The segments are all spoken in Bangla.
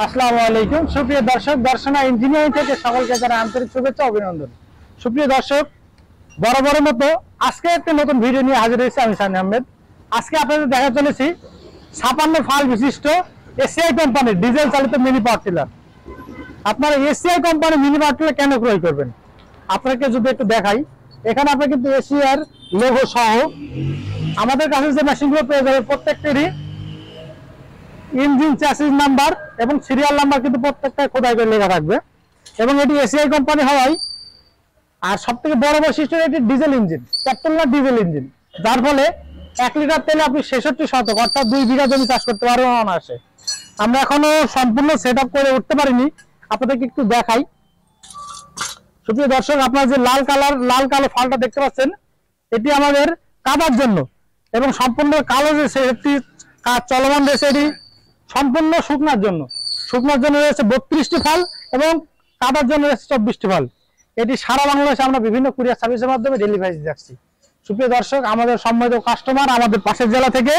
আসসালামু আলাইকুম সুপ্রিয় দর্শক, দর্শনা ইঞ্জিনিয়ারিং থেকে সকলকে জানাই আন্তরিক শুভেচ্ছা অভিনন্দন। সুপ্রিয় দর্শক, বরাবরের মতো আজকে একটি নতুন ভিডিও নিয়ে হাজির হয়েছি আমি সানি আহমেদ। আজকে আপনাদের দেখা চলেছি 56 ফাল বিশিষ্ট এসিআই কোম্পানির ডিজেল চালিত মিনি পাওয়ার টিলার। আপনারা এসিআই কোম্পানির মিনি পাওয়ার টিলার কেন ক্রয় করবেন আপনাকে যদি একটু দেখাই, এখানে আপনি কিন্তু এসিআর লোগো সহ আমাদের কাছে যে মেশিনগুলো পেয়ে যাবে প্রত্যেকটিরই ইঞ্জিন চ্যাসিস নাম্বার এবং সিরিয়াল নাম্বার কিন্তু প্রত্যেকটা খোদাই করে লেখা থাকবে এবং এটি এসিআই কোম্পানি হওয়ায় আর সবথেকে বড় বৈশিষ্ট্য এটি ডিজেল ইঞ্জিন, পেট্রোল না ডিজেল ইঞ্জিন, যার ফলে 1 লিটার তেলে আপনি 66 শতক অর্থাৎ 2 বিঘা জমি চাষ করতে পারবেন অনায়াসে। আমরা এখনো সম্পূর্ণ সেটআপ করে উঠতে পারিনি, আপনাদেরকে একটু দেখাই। সুপ্রিয় দর্শক, আপনারা যে লাল কালো ফালটা দেখতে পাচ্ছেন এটি আমাদের কাদার জন্য এবং সম্পূর্ণ কালো যে সেটি কাজ চলমান রয়েছে এটি সম্পূর্ণ শুকনার জন্য রয়েছে 32টি ফাল এবং কাদার জন্য রয়েছে 24টি ফাল। এটি সারা বাংলাদেশে আমরা বিভিন্ন কুরিয়ার সার্ভিসের মাধ্যমে ডেলিভারি দিচ্ছি। সুপ্রিয় দর্শক, আমাদের সম্মানিত কাস্টমার আমাদের পাশের জেলা থেকে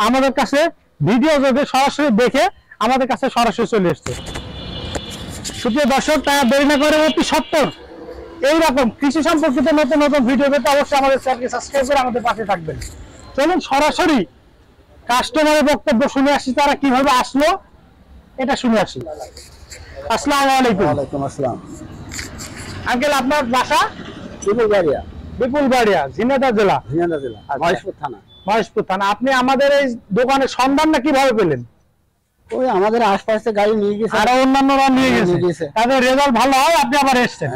আমাদের কাছে ভিডিও যোগে সরাসরি দেখে আমাদের কাছে সরাসরি চলে এসছে। সুপ্রিয় দর্শক, তারা দেরি না করে অতি সত্তর এইরকম কৃষি সম্পর্কিত নতুন নতুন ভিডিও পেতে অবশ্যই আমাদের চ্যানেলকে সাবস্ক্রাইব করে আমাদের পাশে থাকবেন। চলুন সরাসরি কাস্টমারের বক্তব্য শুনে আসি, তারা কিভাবে আসলো এটা শুনে আসি। আসসালামু আলাইকুম। ওয়ালাইকুম আসসালাম। আঙ্কেল, আপনার বাসা? বিপুলবাড়িয়া, ঝিনাইদহ জেলা। মহেশপুর থানা। আপনি আমাদের এই দোকানের সন্ধানটা কিভাবে পেলেন? ওই আমাদের আশপাশে গাড়ি নিয়ে গেছে, আর অন্যান্যরা নিয়ে গেছে, তাদের রেজাল্ট ভালো হয়, আপনি আবার এসেছেন।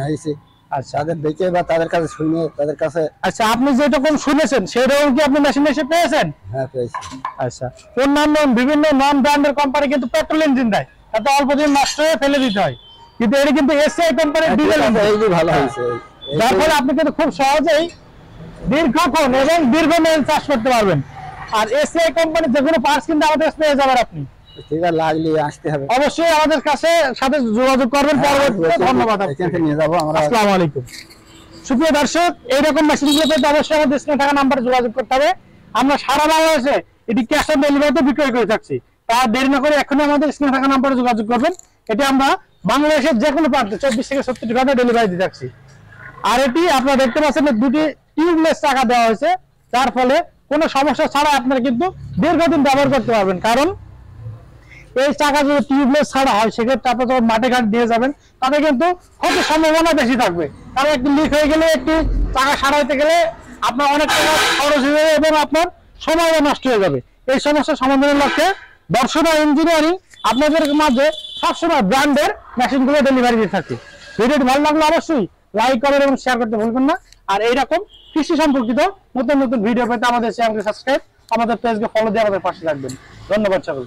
আচ্ছা, তাদের দেখে বা তাদের কাছে শুনে তাদের কাছে। আচ্ছা, আপনি যেরকম শুনেছেন সেরকম কি আপনি মেশিন এসে পেয়েছেন? হ্যাঁ, পেয়েছি। আচ্ছা, অন্যান্য বিভিন্ন নন ব্র্যান্ডের কোম্পানি কিন্তু পেট্রোল ইঞ্জিন দেয়, তাতে অল্প দিন নষ্ট হয়ে ফেলে দিতে হয়, কিন্তু এটা কিন্তু এসআই কোম্পানির ডিজেল ইঞ্জিন, ভালো হয়েছে। যার ফলে আপনি কিন্তু খুব সহজেই দীর্ঘক্ষণ এবং দীর্ঘমেয়াদী চাষ করতে পারবেন। আর এসআই কোম্পানির যে কোনো পার্টস কিন্তু আমাদের কাছে পেয়ে যাবেন আপনি। ঠিক আছে, লাগলে আসতে হবে, অবশ্যই আমাদের কাছে সাথে যোগাযোগ করবেন পরবর্তীতে। ধন্যবাদ, নিয়ে যাবো আমরা। আসসালামু আলাইকুম। সুপ্রিয় দর্শক, এইরকম মেশিনগুলো পেতে অবশ্যই আমাদের স্ক্রিনে থাকা নাম্বারে যোগাযোগ করতে হবে। আমরা সারা বাংলাদেশে এটি ক্যাশ অন ডেলিভারিতে বিক্রয় করে থাকছি, তা দেরি না করে এখনই আমাদের স্ক্রিনে থাকা নাম্বারে যোগাযোগ করবেন। এটি আমরা বাংলাদেশের যে কোনো প্রান্তে 24 থেকে 70 ঘন্টা ডেলিভারি দিয়ে থাকছি। আর এটি আপনারা দেখতে পাচ্ছেন দুটি টিউবলেস চাকা দেওয়া হয়েছে, যার ফলে কোনো সমস্যা ছাড়া আপনারা কিন্তু দীর্ঘদিন ব্যবহার করতে পারবেন। কারণ এই চাকা যদি টিউবলেস ছাড়া হয় সেক্ষেত্রে আপনি যখন মাঠে ঘাট দিয়ে যাবেন তাতে কিন্তু ক্ষতির সম্ভাবনা বেশি থাকবে, কারণ একটু লিক হয়ে গেলে একটি চাকা সারাইতে গেলে আপনার অনেক টাকা খরচ হয়ে যাবে এবং আপনার সময়ও নষ্ট হয়ে যাবে। এই সমস্যা সমাধানের লক্ষ্যে দর্শনা ইঞ্জিনিয়ারিং আপনাদের মাঝে সবসময় ব্র্যান্ডের মেশিনগুলো ডেলিভারি দিয়ে থাকে। ভিডিওটি ভালো লাগলে অবশ্যই লাইক করেন এবং শেয়ার করতে ভুলবেন না। আর এইরকম কৃষি সম্পর্কিত নতুন নতুন ভিডিও পেতে আমাদের চ্যানেলকে সাবস্ক্রাইব, আমাদের পেজকে ফলো দিয়ে আমাদের পাশে থাকবেন। ধন্যবাদ সকল।